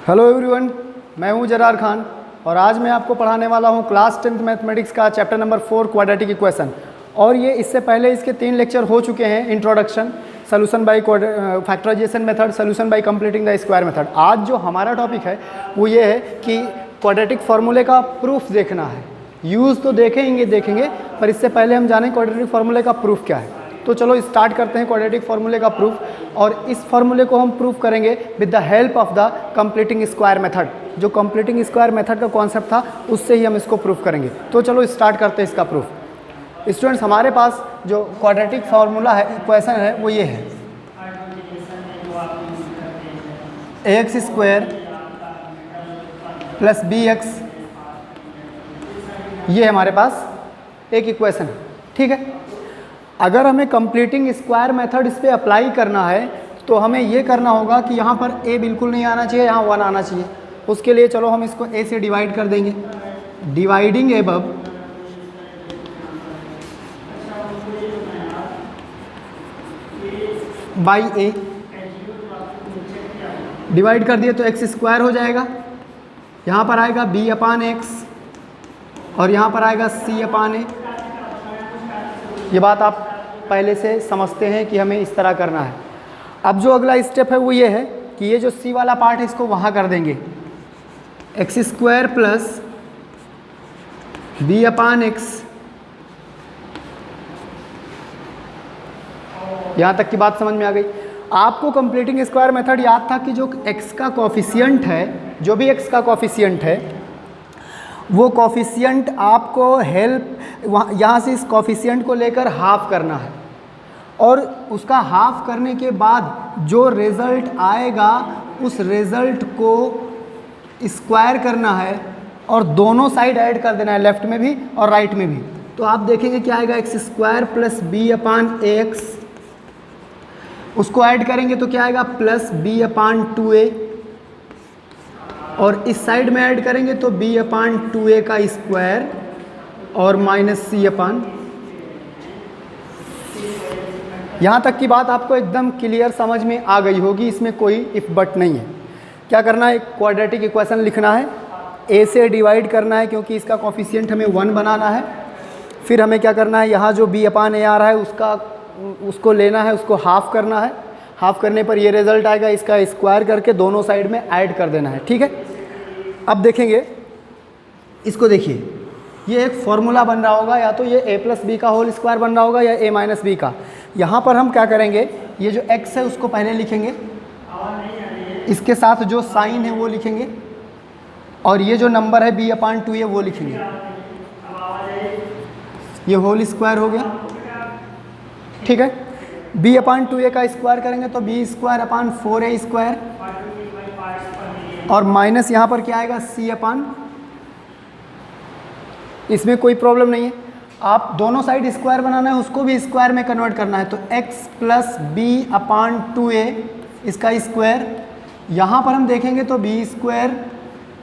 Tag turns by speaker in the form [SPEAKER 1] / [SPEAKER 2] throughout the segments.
[SPEAKER 1] Hello everyone, मैं हूं जरार खान और आज मैं आपको पढ़ाने वाला हूं क्लास 10th मैथमेटिक्स का चैप्टर नंबर 4 क्वाड्रेटिक इक्वेशन। और ये इससे पहले इसके 3 लेक्चर हो चुके हैं। Introduction, solution by factorisation method, solution by completing the square method. आज जो हमारा टॉपिक है वो ये है कि क्वाड्रेटिक फार्मूले का प्रूफ देखना है। यूज़ तो देखेंगे पर इससे पहले हम जानें क्वाड्रेटिक फार्मूले का प्रूफ क्या है। तो चलो स्टार्ट करते हैं क्वाड्रेटिक फार्मूले का प्रूफ। और इस फार्मूले को हम प्रूफ करेंगे with the help of the completing square method. जो कंप्लीटिंग स्क्वायर मेथड का कॉन्सेप्ट था उससे ही हम इसको प्रूफ करेंगे। तो चलो स्टार्ट करते हैं इसका प्रूफ। स्टूडेंट्स, हमारे पास जो क्वाड्रेटिक फार्मूला है, इक्वेशन है, वो ये है ax स्क्वायर प्लस bx। ये हमारे पास एक इक्वेशन है, ठीक है। अगर हमें कंप्लीटिंग स्क्वायर मेथड इस पर अप्लाई करना है तो हमें ये करना होगा कि यहाँ पर a बिल्कुल नहीं आना चाहिए, यहाँ 1 आना चाहिए। उसके लिए चलो हम इसको a से डिवाइड कर देंगे। Dividing above by a, divide कर दिए तो x स्क्वायर हो जाएगा। यहाँ पर आएगा b अपान x और यहाँ पर आएगा c अपान a। ये बात आप पहले से समझते हैं कि हमें इस तरह करना है। अब जो अगला स्टेप है वो ये है कि ये जो c वाला पार्ट है इसको वहाँ कर देंगे। एक्स स्क्वायर प्लस b अपान x। यहाँ तक की बात समझ में आ गई। आपको कंप्लीटिंग स्क्वायर मेथड याद था कि जो x का कॉफिशिएंट है, जो भी x का कॉफिशिएंट है, वो कॉफिशिएंट आपको यहाँ से इस कॉफिशिएंट को लेकर हाफ करना है और उसका हाफ करने के बाद जो रिज़ल्ट आएगा उस रिज़ल्ट को स्क्वायर करना है और दोनों साइड ऐड कर देना है, लेफ़्ट में भी और राइट में भी। तो आप देखेंगे क्या आएगा, एक्स स्क्वायर प्लस बी अपान एक्स। उसको ऐड करेंगे तो क्या आएगा, प्लस बी अपान 2a। और इस साइड में ऐड करेंगे तो b अपान 2a का स्क्वायर और माइनस c अपान। यहाँ तक की बात आपको एकदम क्लियर समझ में आ गई होगी, इसमें कोई इफ बट नहीं है। क्या करना है, क्वाड्रेटिक इक्वेशन लिखना है, a से डिवाइड करना है क्योंकि इसका कॉफिशिएंट हमें 1 बनाना है। फिर हमें क्या करना है, यहाँ जो b अपान a आ रहा है उसको लेना है, उसको हाफ करना है। हाफ करने पर ये रिज़ल्ट आएगा, इसका स्क्वायर करके दोनों साइड में ऐड कर देना है, ठीक है। अब देखेंगे इसको, देखिए ये एक फॉर्मूला बन रहा होगा, या तो ये a प्लस बी का होल स्क्वायर बन रहा होगा या a माइनस बी का। यहाँ पर हम क्या करेंगे, ये जो x है उसको पहले लिखेंगे, इसके साथ जो साइन है वो लिखेंगे और ये जो नंबर है b अपान 2a वो लिखेंगे। ये होल स्क्वायर हो गया, ठीक है। b अपान 2a का स्क्वायर करेंगे तो b square upon 4a square और माइनस यहाँ पर क्या आएगा, c अपान। इसमें कोई प्रॉब्लम नहीं है। आप दोनों साइड स्क्वायर बनाना है, उसको भी स्क्वायर में कन्वर्ट करना है तो x plus b upon 2a इसका स्क्वायर। यहाँ पर हम देखेंगे तो b स्क्वायर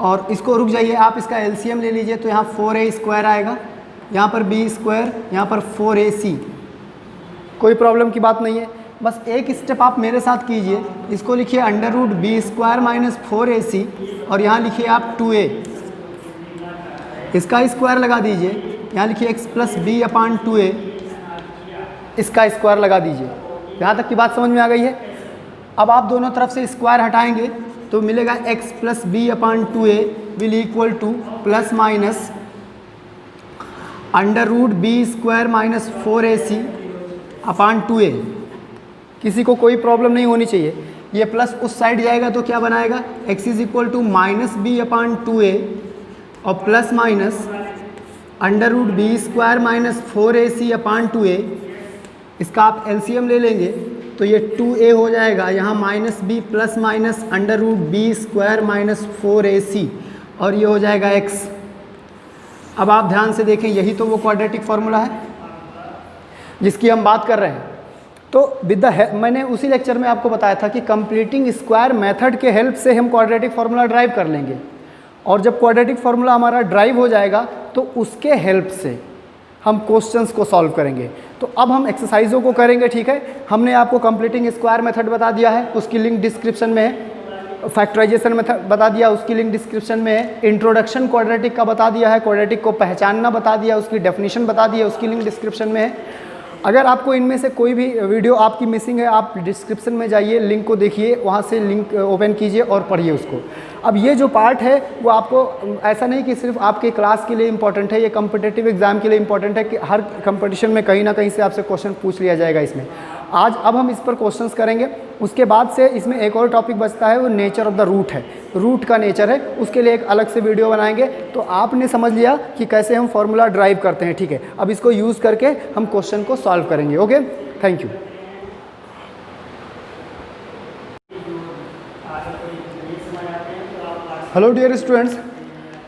[SPEAKER 1] और इसको रुक जाइए, आप इसका एलसीएम ले लीजिए तो यहाँ 4a स्क्वायर आएगा, यहाँ पर b स्क्वायर, यहाँ पर 4ac। कोई प्रॉब्लम की बात नहीं है। बस एक स्टेप आप मेरे साथ कीजिए, इसको लिखिए under root B square minus 4ac और यहाँ लिखिए आप 2a, इसका स्क्वायर लगा दीजिए। यहाँ लिखिए x plus b upon 2a, इसका स्क्वायर लगा दीजिए। यहाँ तक की बात समझ में आ गई है। अब आप दोनों तरफ से स्क्वायर हटाएंगे तो मिलेगा x plus b upon 2a will equal to plus minus under root B square minus 4ac upon 2a। किसी को कोई प्रॉब्लम नहीं होनी चाहिए। ये प्लस उस साइड जाएगा तो क्या बनाएगा, x is equal to minus b upon 2a और plus minus under root B square minus 4ac upon 2a। इसका आप एलसीएम ले लेंगे तो ये 2a हो जाएगा, यहाँ minus b plus minus under root B square minus 4ac और ये हो जाएगा x। अब आप ध्यान से देखें, यही तो वो क्वाड्रेटिक फार्मूला है जिसकी हम बात कर रहे हैं। तो मैंने उसी लेक्चर में आपको बताया था कि कंप्लीटिंग स्क्वायर मेथड के हेल्प से हम क्वाड्रेटिक फार्मूला ड्राइव कर लेंगे और जब क्वाड्रेटिक फार्मूला हमारा ड्राइव हो जाएगा तो उसके हेल्प से हम क्वेश्चंस को सॉल्व करेंगे। तो अब हम एक्सरसाइजों को करेंगे, ठीक है। हमने आपको कंप्लीटिंग स्क्वायर मेथड बता दिया है, उसकी लिंक डिस्क्रिप्शन में है। फैक्टराइजेशन मेथड बता दिया, उसकी लिंक डिस्क्रिप्शन में है। इंट्रोडक्शन क्वाड्रेटिक का बता दिया है, क्वाड्रेटिक को पहचानना बता दिया, उसकी डेफिनेशन बता दी है, उसकी लिंक डिस्क्रिप्शन में है। अगर आपको इनमें से कोई भी वीडियो आपकी मिसिंग है, आप डिस्क्रिप्शन में जाइए, लिंक को देखिए, वहाँ से लिंक ओपन कीजिए और पढ़िए उसको। अब ये जो पार्ट है वो आपको ऐसा नहीं कि सिर्फ आपके क्लास के लिए इंपॉर्टेंट है, ये कम्पिटिटिव एग्जाम के लिए इंपॉर्टेंट है कि हर कंपटीशन में कहीं ना कहीं से आपसे क्वेश्चन पूछ लिया जाएगा इसमें। अब हम इस पर क्वेश्चंस करेंगे। उसके बाद से इसमें एक और टॉपिक बचता है, वो नेचर ऑफ द रूट है, रूट का नेचर है, उसके लिए एक अलग से वीडियो बनाएंगे। तो आपने समझ लिया कि कैसे हम फॉर्मूला ड्राइव करते हैं, ठीक है। अब इसको यूज़ करके हम क्वेश्चन को सॉल्व करेंगे। Okay, thank you. Hello dear students,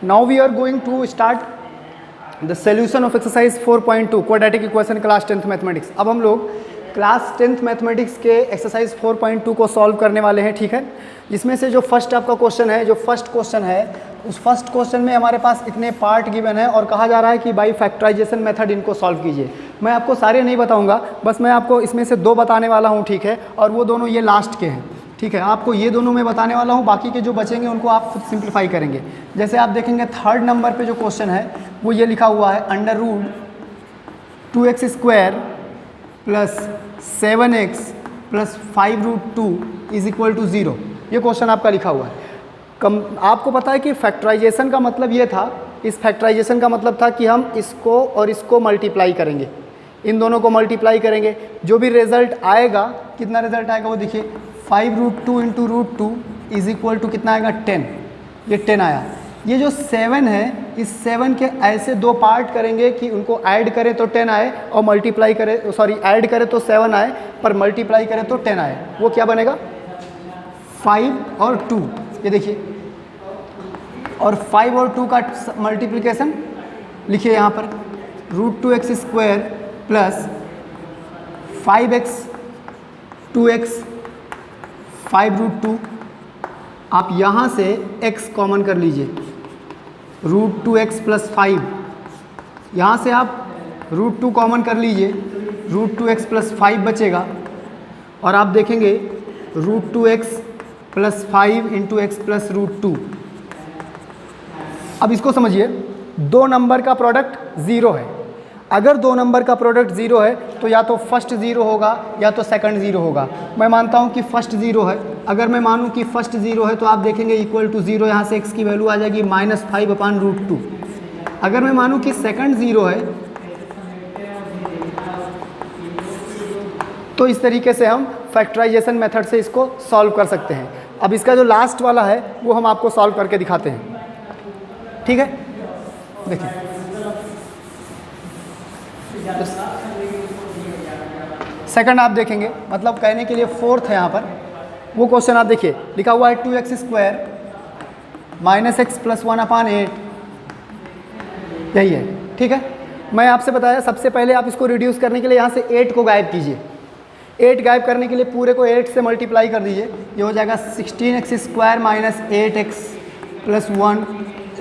[SPEAKER 1] now we are going to start the solution of exercise 4.2 quadratic equation class 10th mathematics. अब हम लोग क्लास 10th मैथमेटिक्स के एक्सरसाइज 4.2 को सॉल्व करने वाले हैं, ठीक है। जिसमें से जो फर्स्ट आपका क्वेश्चन है, जो फर्स्ट क्वेश्चन है, उस फर्स्ट क्वेश्चन में हमारे पास इतने पार्ट गिवन है और कहा जा रहा है कि बाई फैक्टराइजेशन मेथड इनको सॉल्व कीजिए। मैं आपको सारे नहीं बताऊंगा, बस मैं आपको इसमें से 2 बताने वाला हूँ, ठीक है। और वो दोनों ये लास्ट के हैं, ठीक है। आपको ये दोनों मैं बताने वाला हूँ, बाकी के जो बचेंगे उनको आप खुद सिंप्लीफाई करेंगे। जैसे आप देखेंगे 3rd नंबर पे जो क्वेश्चन है वो ये लिखा हुआ है, under root 2x² plus 7x plus 5√2 is equal to 0। ये क्वेश्चन आपका लिखा हुआ है। आपको पता है कि फैक्टराइजेशन का मतलब ये था, इस फैक्टराइजेशन का मतलब था कि हम इसको और इसको मल्टीप्लाई करेंगे, इन दोनों को मल्टीप्लाई करेंगे, जो भी रिजल्ट आएगा, कितना रिजल्ट आएगा वो देखिए, 5√2 इंटू √2 इज इक्वल टू कितना आएगा, 10। ये 10 आया। ये जो 7 है, इस 7 के ऐसे 2 पार्ट करेंगे कि उनको ऐड करें तो 10 आए और मल्टीप्लाई करें, सॉरी ऐड करें तो 7 आए, पर मल्टीप्लाई करें तो 10 आए। वो क्या बनेगा, 5 और 2। ये देखिए, और 5 और 2 का मल्टीप्लिकेशन लिखिए यहाँ पर, √2x² प्लस 5x 2x 5√2। आप यहाँ से x कॉमन कर लीजिए, √2x प्लस 5, यहाँ से आप √2 कॉमन कर लीजिए, √2x प्लस 5 बचेगा। और आप देखेंगे √2x plus 5 into x plus √2। अब इसको समझिए, 2 नंबर का प्रोडक्ट 0 है। अगर 2 नंबर का प्रोडक्ट 0 है तो या तो फर्स्ट 0 होगा या तो सेकंड 0 होगा। मैं मानता हूँ कि फर्स्ट 0 है। अगर मैं मानूँ कि फर्स्ट 0 है तो आप देखेंगे इक्वल टू 0, यहाँ से x की वैल्यू आ जाएगी -5/√2। अगर मैं मानूँ कि सेकंड 0 है तो इस तरीके से हम फैक्टराइजेशन मेथड से इसको सॉल्व कर सकते हैं। अब इसका जो लास्ट वाला है वो हम आपको सॉल्व करके दिखाते हैं, ठीक है। देखिए, सेकंड आप देखेंगे, मतलब कहने के लिए 4th है यहाँ पर। वो क्वेश्चन आप देखिए, लिखा हुआ है 2x² - x प्लस 1/8, यही है, ठीक है। मैं आपसे बताया, सबसे पहले आप इसको रिड्यूस करने के लिए यहाँ से 8 को गायब कीजिए। 8 गायब करने के लिए पूरे को 8 से मल्टीप्लाई कर दीजिए, ये हो जाएगा 16x² - 8x plus 1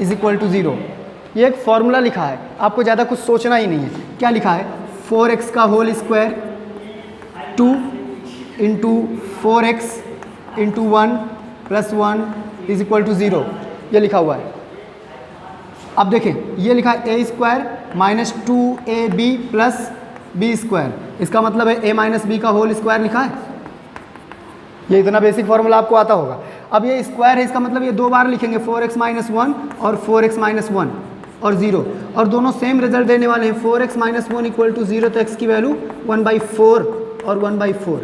[SPEAKER 1] is equal to 0। ये एक फॉर्मूला लिखा है, आपको ज़्यादा कुछ सोचना ही नहीं है। क्या लिखा है, 4x का whole square 2 into 4x into 1 plus 1 is equal to 0, ये लिखा हुआ है। अब देखें, ये लिखा है a² minus 2ab plus b², इसका मतलब है a माइनस b का होल स्क्वायर लिखा है। ये इतना बेसिक फॉर्मूला आपको आता होगा। अब ये स्क्वायर है, इसका मतलब ये 2 बार लिखेंगे, 4x - 1 और 4x - 1 और 0, और दोनों सेम रिजल्ट देने वाले हैं। 4x - 1 इक्वल टू 0, तो x की वैल्यू 1/4 और 1/4।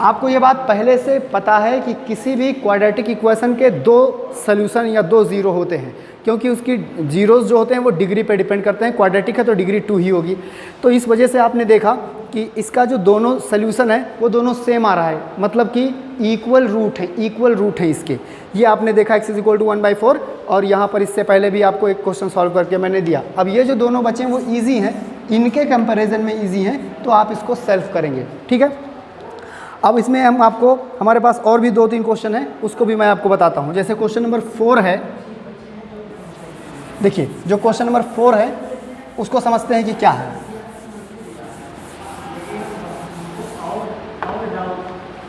[SPEAKER 1] आपको ये बात पहले से पता है कि किसी भी क्वाड्रेटिक इक्वेशन के 2 सॉल्यूशन या 2 ज़ीरो होते हैं, क्योंकि उसकी जीरोज़ जो होते हैं वो डिग्री पे डिपेंड करते हैं। क्वाड्रेटिक है तो डिग्री 2 ही होगी। तो इस वजह से आपने देखा कि इसका जो दोनों सॉल्यूशन है वो दोनों सेम आ रहा है, मतलब कि इक्वल रूट है इसके। ये आपने देखा x = 1/4, और यहाँ पर इससे पहले भी आपको एक क्वेश्चन सॉल्व करके मैंने दिया। अब ये जो दोनों बचे हैं वो ईजी हैं, इनके कंपैरिजन में ईजी हैं, तो आप इसको सेल्फ करेंगे, ठीक है। अब इसमें हम आपको, हमारे पास और भी 2-3 क्वेश्चन हैं, उसको भी मैं आपको बताता हूँ। जैसे क्वेश्चन नंबर 4 है, देखिए जो क्वेश्चन नंबर 4 है उसको समझते हैं कि क्या है।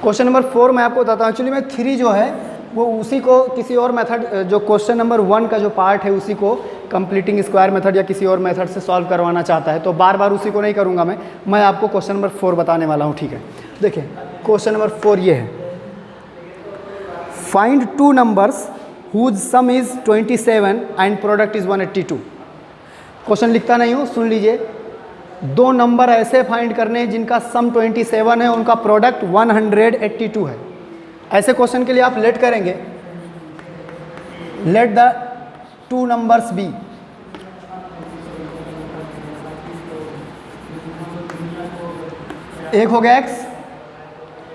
[SPEAKER 1] क्वेश्चन नंबर 4 मैं आपको बताता हूँ। एक्चुअली में 3 जो है वो उसी को किसी और मेथड, जो क्वेश्चन नंबर 1 का जो पार्ट है उसी को कंप्लीटिंग स्क्वायर मेथड या किसी और मेथड से सॉल्व करवाना चाहता है, तो बार बार उसी को नहीं करूँगा मैं आपको क्वेश्चन नंबर 4 बताने वाला हूँ। ठीक है, देखिए क्वेश्चन नंबर 4 ये है, find 2 numbers whose sum is 27 and product is 182। Question लिखता नहीं हूँ, सुन लीजिए। 2 नंबर ऐसे फाइंड करने जिनका सम 27 है, उनका प्रोडक्ट 182 है। ऐसे क्वेश्चन के लिए आप लेट करेंगे, लेट द 2 नंबर्स बी। एक हो गया x,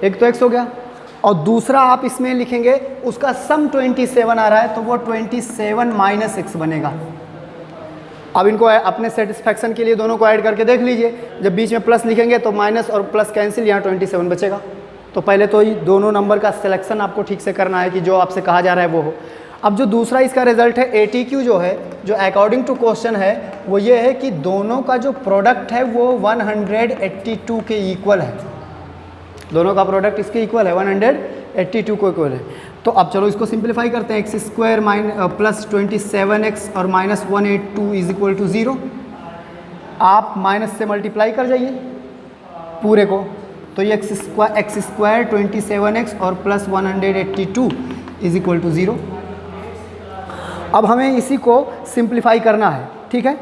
[SPEAKER 1] एक तो x हो गया, और दूसरा आप इसमें लिखेंगे उसका सम 27 आ रहा है, तो वो 27 माइनस x बनेगा। अब इनको अपने सेटिस्फैक्शन के लिए दोनों को ऐड करके देख लीजिए, जब बीच में प्लस लिखेंगे तो माइनस और प्लस कैंसिल, यहाँ 27 बचेगा। तो पहले तो ये दोनों नंबर का सिलेक्शन आपको ठीक से करना है कि जो आपसे कहा जा रहा है वो हो। अब जो दूसरा इसका रिजल्ट है ATQ जो है, जो अकॉर्डिंग टू क्वेश्चन है, वो ये है कि दोनों का जो प्रोडक्ट है वो 182 के इक्वल है। दोनों का प्रोडक्ट इसके इक्वल है, 182 को इक्वल है। तो अब चलो इसको सिंप्लीफाई करते हैं। x² प्लस 27x और माइनस 182 इज इक्वल टू 0। आप माइनस से मल्टीप्लाई कर जाइए पूरे को, तो ये x² 27x और प्लस 182 इज इक्वल टू 0। अब हमें इसी को सिंप्लीफाई करना है, ठीक है।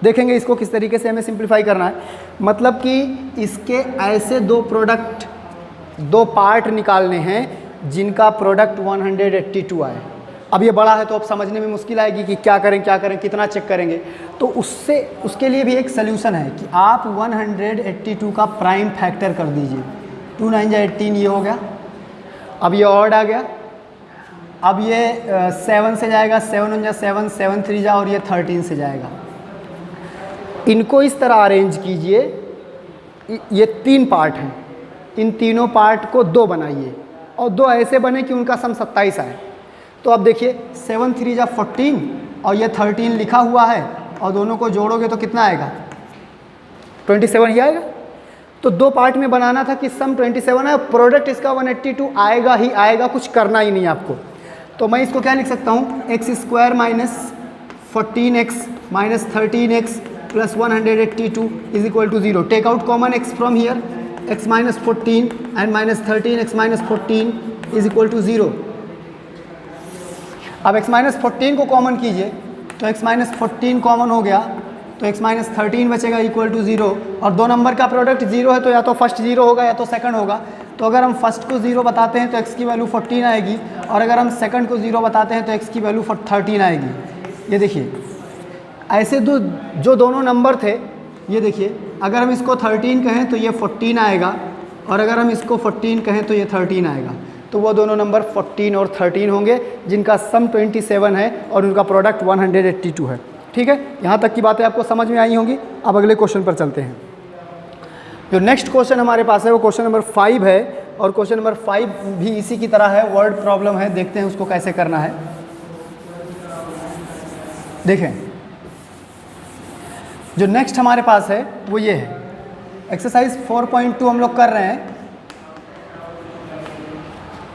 [SPEAKER 1] देखेंगे इसको किस तरीके से हमें सिंप्लीफाई करना है। मतलब कि इसके ऐसे 2 प्रोडक्ट, 2 पार्ट निकालने हैं जिनका प्रोडक्ट 182 आए। अब ये बड़ा है तो अब समझने में मुश्किल आएगी कि क्या करें कितना चेक करेंगे। तो उसके लिए भी एक सल्यूशन है कि आप 182 का प्राइम फैक्टर कर दीजिए। 2 9 जा 18 ये हो गया। अब ये ऑड आ गया। अब ये 7 से जाएगा, 7 1 जा 7, 7 3 जा, और ये 13 से जाएगा। इनको इस तरह अरेंज कीजिए, ये 3 पार्ट हैं, इन तीनों पार्ट को 2 बनाइए और 2 ऐसे बने कि उनका सम 27 आए। तो अब देखिए 7 3 जा 14 और ये 13 लिखा हुआ है, और दोनों को जोड़ोगे तो कितना आएगा? 27 ही आएगा। तो 2 पार्ट में बनाना था कि सम 27 है, प्रोडक्ट इसका 182 आएगा ही आएगा, कुछ करना ही नहीं आपको। तो मैं इसको क्या लिख सकता हूँ? x² minus 14x minus 13x plus 182 is equal to 0। Take out common x from here, x minus 14 and minus 13x minus 14 is equal to 0। अब x माइनस 14 को कॉमन कीजिए, तो x माइनस 14 कॉमन हो गया, तो x माइनस 13 बचेगा equal to 0। और 2 number का प्रोडक्ट 0 है, तो या तो फर्स्ट 0 होगा या तो सेकंड होगा। तो अगर हम फर्स्ट को 0 बताते हैं तो x की वैल्यू 14 आएगी, और अगर हम सेकंड को 0 बताते हैं तो x की वैल्यू 13 आएगी। ये देखिए ऐसे जो दोनों नंबर थे, ये देखिए अगर हम इसको 13 कहें तो ये 14 आएगा, और अगर हम इसको 14 कहें तो ये 13 आएगा। तो वो दोनों नंबर 14 और 13 होंगे जिनका सम 27 है और उनका प्रोडक्ट 182 है। ठीक है, यहाँ तक की बातें आपको समझ में आई होंगी। अब अगले क्वेश्चन पर चलते हैं। जो नेक्स्ट क्वेश्चन हमारे पास है वो क्वेश्चन नंबर 5 है, और क्वेश्चन नंबर 5 भी इसी की तरह है, वर्ड प्रॉब्लम है। देखते हैं उसको कैसे करना है। देखें, जो नेक्स्ट हमारे पास है वो ये है, एक्सरसाइज 4.2 हम लोग कर रहे हैं।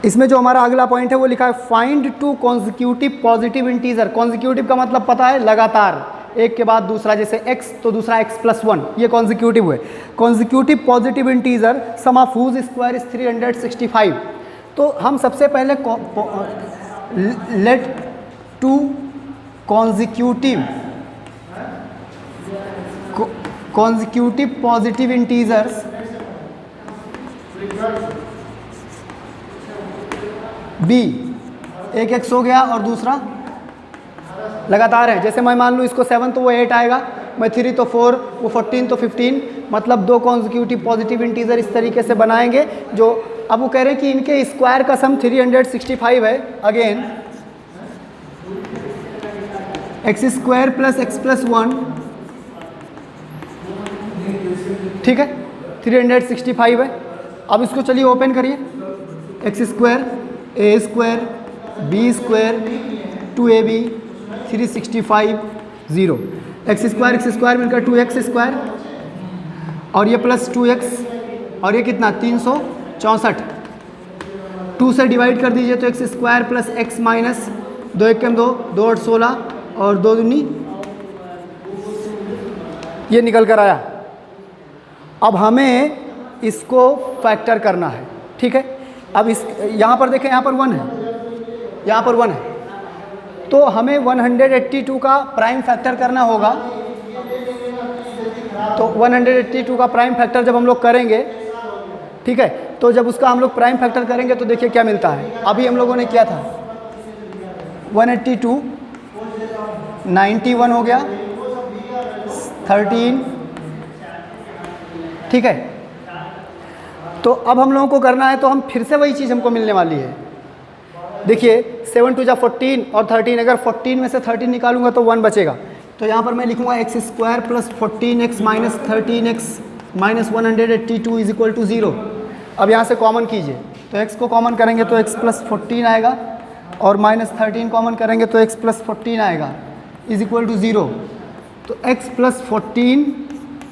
[SPEAKER 1] इसमें जो हमारा अगला पॉइंट है वो लिखा है find 2 consecutive positive integer. Consecutive का मतलब पता है, लगातार, एक के बाद दूसरा, जैसे x तो दूसरा x प्लस 1, ये कॉन्जिक्यूटिव है। Consecutive positive integer sum of whose square is 365। तो हम सबसे पहले let 2 consecutive positive integers b, एक x हो गया और दूसरा लगातार है। जैसे मैं मान लूँ इसको 7 तो वो 8 आएगा, मैं 3 तो 4, वो 14 तो 15, मतलब 2 कॉन्जिक्यूटिव पॉजिटिव इंटीजर इस तरीके से बनाएंगे। जो अब वो कह रहे हैं कि इनके स्क्वायर का सम 365 है। Again x² plus x plus 1, ठीक है, 365 है। अब इसको चलिए ओपन करिए, x² a² b² 2ab 365 0, x² मिलकर 2x², और ये प्लस 2x, और ये कितना 364। 2 से डिवाइड कर दीजिए तो x square plus x minus 2 एक कम 2, 2 8 16 और 2 दूनी, ये निकल कर आया। अब हमें इसको फैक्टर करना है, ठीक है। अब इस यहाँ पर देखें, यहाँ पर 1 है, यहाँ पर 1 है, तो हमें 182 का प्राइम फैक्टर करना होगा। तो 182 का प्राइम फैक्टर जब हम लोग करेंगे, ठीक है, तो जब उसका हम लोग प्राइम फैक्टर करेंगे तो देखिए क्या मिलता है। अभी हम लोगों ने किया था 182, 91 हो गया, 13, ठीक है। तो अब हम लोगों को करना है, तो हम फिर से वही चीज़ हमको मिलने वाली है। देखिए 7 2 जा 14 और 13, अगर 14 में से 13 निकालूंगा तो 1 बचेगा। तो यहाँ पर मैं लिखूंगा x square plus 14x minus 13x minus 182 is equal to 0। अब यहाँ से कॉमन कीजिए, तो x को कॉमन करेंगे तो x प्लस 14 आएगा, और माइनस 13 कॉमन करेंगे तो x प्लस 14 आएगा, इज इक्वल टू 0। तो x प्लस 14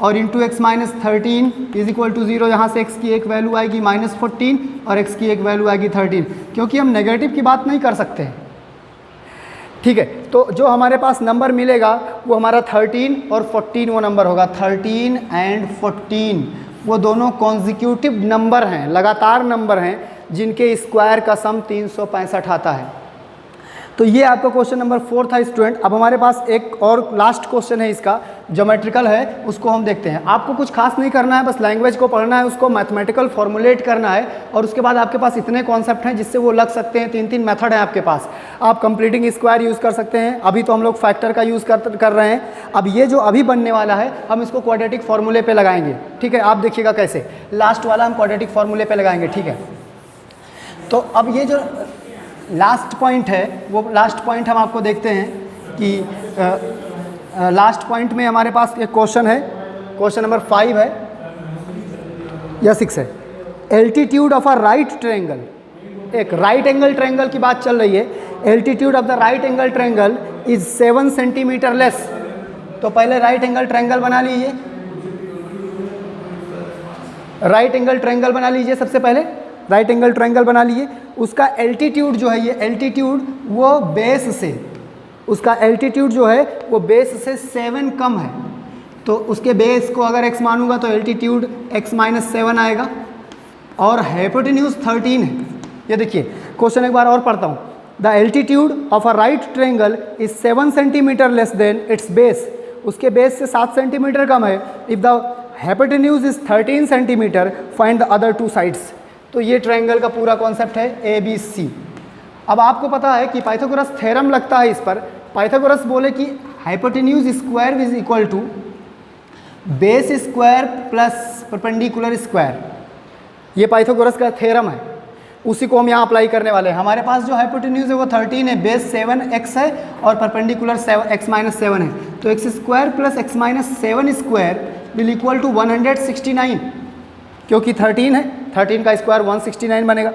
[SPEAKER 1] और into x minus 13 is equal to 0। यहाँ से x की एक वैल्यू आएगी माइनस 14 और x की एक वैल्यू आएगी 13, क्योंकि हम नेगेटिव की बात नहीं कर सकते हैं, ठीक है। तो जो हमारे पास नंबर मिलेगा वो हमारा 13 और 14 वो नंबर होगा। 13 एंड 14 वो दोनों कॉन्जिक्यूटिव नंबर हैं, लगातार नंबर हैं, जिनके स्क्वायर का सम 365 आता है। तो ये आपका क्वेश्चन नंबर 4 था स्टूडेंट। अब हमारे पास एक और लास्ट क्वेश्चन है, इसका ज्योमेट्रिकल है, उसको हम देखते हैं। आपको कुछ खास नहीं करना है, बस लैंग्वेज को पढ़ना है, उसको मैथमेटिकल फॉर्मुलेट करना है, और उसके बाद आपके पास इतने कॉन्सेप्ट हैं जिससे वो लग सकते हैं। 3 मेथड है आपके पास। आप कंप्लीटिंग स्क्वायर यूज़ कर सकते हैं, अभी तो हम लोग फैक्टर का यूज़ कर रहे हैं। अब ये जो अभी बनने वाला है, हम इसको क्वाड्रेटिक फार्मूले पे लगाएंगे, ठीक है। आप देखिएगा कैसे, लास्ट वाला हम क्वाड्रेटिक फार्मूले पे लगाएंगे, ठीक है। तो अब ये जो लास्ट पॉइंट है, वो लास्ट पॉइंट हम आपको देखते हैं कि लास्ट पॉइंट में हमारे पास एक क्वेश्चन है, क्वेश्चन नंबर 5 है या 6 है। Altitude of a right triangle, एक राइट एंगल ट्रायंगल की बात चल रही है। Altitude of the right angle triangle is 7 centimetre less. तो पहले राइट एंगल ट्रायंगल बना लीजिए, राइट एंगल ट्रायंगल बना लीजिए। सबसे पहले राइट एंगल ट्रायंगल बना लीजिए। उसका एल्टीट्यूड जो है, ये एल्टीट्यूड वो बेस से, उसका एल्टीट्यूड जो है वो बेस से 7 कम है। तो उसके बेस को अगर x मानूंगा तो एल्टीट्यूड x माइनस 7 आएगा, और हाइपोटेन्यूज 13 है। ये देखिए क्वेश्चन एक बार और पढ़ता हूँ। The altitude of a right triangle is 7 centimetre less than it's base. उसके बेस से 7 सेंटीमीटर कम है। If the hypotenuse is 13 centimetre, find the other 2 sides. तो ये ट्रायंगल का पूरा कॉन्सेप्ट है ABC। अब आपको पता है कि पाइथागोरस थ्योरम लगता है इस पर। पाइथागोरस बोले कि hypotenuse square is equal to base square plus perpendicular square. ये पाइथागोरस का थ्योरम है, उसी को हम यहाँ अप्लाई करने वाले हैं। हमारे पास जो हाइपोटेन्यूज है वो 13 है, बेस 7x है और परपेंडिकुलर x माइनस 7 है। तो x square plus x minus 7 square will equal to 169, क्योंकि 13 है, 13 का स्क्वायर 169 बनेगा।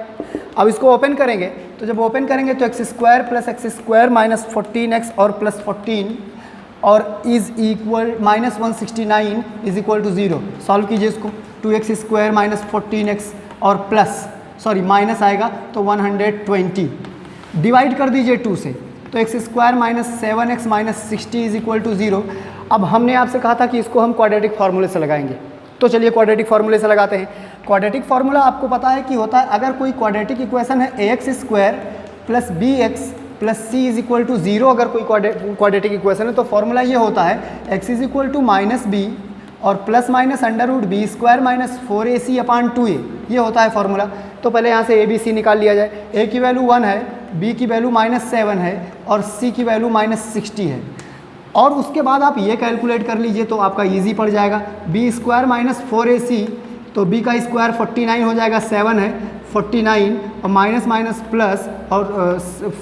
[SPEAKER 1] अब इसको ओपन करेंगे, तो जब ओपन करेंगे तो x square plus x square minus 14x और प्लस 14 और is equal minus 169 is equal to 0। Solve कीजिए इसको। 2x स्क्वायर माइनस 14x और प्लस माइनस आएगा तो 120। डिवाइड कर दीजिए 2 से, तो x square minus 7x minus 60 is equal to 0। अब हमने आपसे कहा था कि इसको हम क्वाड्रेटिक फार्मूले से लगाएंगे, तो चलिए क्वाड्रेटिक फार्मूले से लगाते हैं। क्वाड्रेटिक फार्मूला आपको पता है कि होता है, अगर कोई क्वाड्रेटिक इक्वेशन है ax square plus bx plus c is equal to 0, अगर कोई क्वाड्रेटिक इक्वेशन है तो फॉर्मूला ये होता है x is equal to minus B और plus minus under root B square minus 4ac upon 2a, ये होता है फॉर्मूला। तो पहले यहाँ से ABC निकाल लिया जाए। a की वैल्यू 1 है, b की वैल्यू माइनस 7 है और c की वैल्यू माइनस 60 है। और उसके बाद आप ये कैलकुलेट कर लीजिए तो आपका इजी पड़ जाएगा। बी स्क्वायर माइनस 4ac, तो b का स्क्वायर 49 हो जाएगा, 7 है 49 और माइनस माइनस प्लस और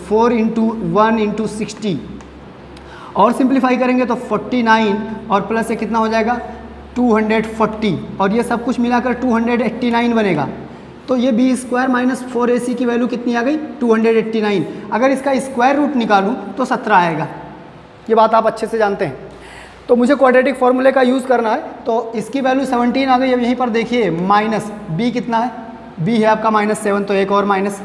[SPEAKER 1] 4 इंटू 1 इंटू 60 और सिंप्लीफाई करेंगे तो 49 और प्लस से कितना हो जाएगा 240, और ये सब कुछ मिलाकर 289 बनेगा। तो ये बी स्क्वायर माइनस 4ac की वैल्यू कितनी आ गई 289। अगर इसका स्क्वायर रूट निकालूँ तो 17 आएगा। ये बात आप अच्छे से जानते हैं। तो मुझे क्वाड्रेटिक फार्मूले का यूज़ करना है, तो इसकी वैल्यू 17 आ गई। अब यहीं पर देखिए माइनस b कितना है बी है आपका -7, तो एक और माइनस,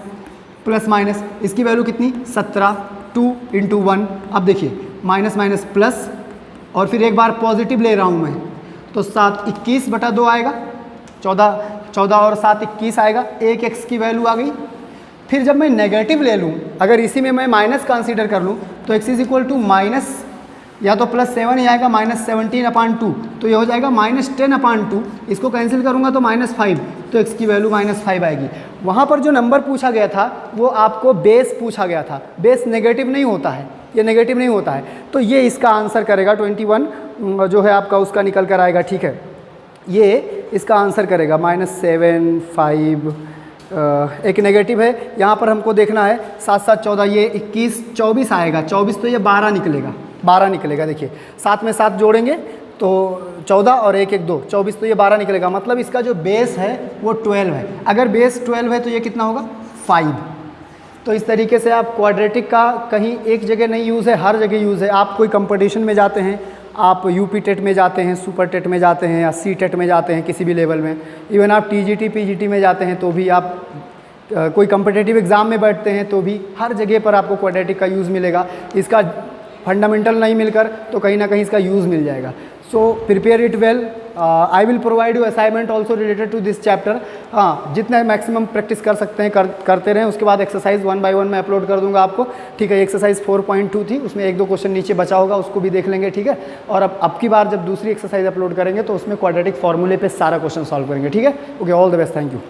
[SPEAKER 1] प्लस माइनस, इसकी वैल्यू कितनी 17, 2 × 1। अब देखिए माइनस माइनस प्लस, और फिर एक बार पॉजिटिव ले रहा हूँ मैं, तो 7 21/2 आएगा, 14 और 7 21 आएगा, एक एक्स की वैल्यू आ गई। फिर जब मैं नेगेटिव ले लूँ, अगर इसी में मैं माइनस कंसीडर कर लूँ, तो x is equal to minus या तो +7 ही आएगा, -17/2, तो ये हो जाएगा -10/2। इसको कैंसिल करूँगा तो -5, तो x की वैल्यू -5 आएगी। वहाँ पर जो नंबर पूछा गया था वो आपको बेस पूछा गया था, बेस नेगेटिव नहीं होता है, ये नेगेटिव नहीं होता है, तो ये इसका आंसर करेगा। 21 जो है आपका उसका निकल कर आएगा, ठीक है, ये इसका आंसर करेगा -7, 5, एक नेगेटिव है यहाँ पर हमको देखना है, 7 7 14, ये 21 24 आएगा, 24 तो ये 12 निकलेगा, 12 निकलेगा। देखिए 7 में 7 जोड़ेंगे तो 14 और 1 1 2, 24 तो ये 12 निकलेगा, मतलब इसका जो बेस है वो 12 है। अगर बेस 12 है तो ये कितना होगा 5। तो इस तरीके से आप क्वाड्रेटिक का कहीं एक जगह नहीं यूज़ है, हर जगह यूज़ है। आप कोई कंपटीशन में जाते हैं, आप यूपी टेट में जाते हैं, सुपर टेट में जाते हैं, या सी टेट में जाते हैं, किसी भी लेवल में, इवन आप टीजीटी पीजीटी में जाते हैं तो भी, आप कोई कम्पिटिटिव एग्ज़ाम में बैठते हैं तो भी, हर जगह पर आपको क्वाड्रेटिक का यूज़ मिलेगा। इसका फंडामेंटल नहीं मिलकर तो कहीं ना कहीं इसका यूज़ मिल जाएगा। So prepare it well, I will provide you assignment also related to this chapter. हाँ, जितना मैक्सिमम प्रैक्टिस कर सकते हैं करते रहें, उसके बाद एक्सरसाइज 1 by 1 मैं अपलोड कर दूंगा आपको, ठीक है। एक्सरसाइज 4.2 थी, उसमें 1 2 क्वेश्चन नीचे बचा होगा, उसको भी देख लेंगे, ठीक है। और अब की बार जब दूसरी एक्सरसाइज अपलोड करेंगे तो उसमें क्वाड्रेटिक फॉर्मूले पे सारा क्वेश्चन सॉल्व करेंगे, ठीक है। Okay, all the best, thank you.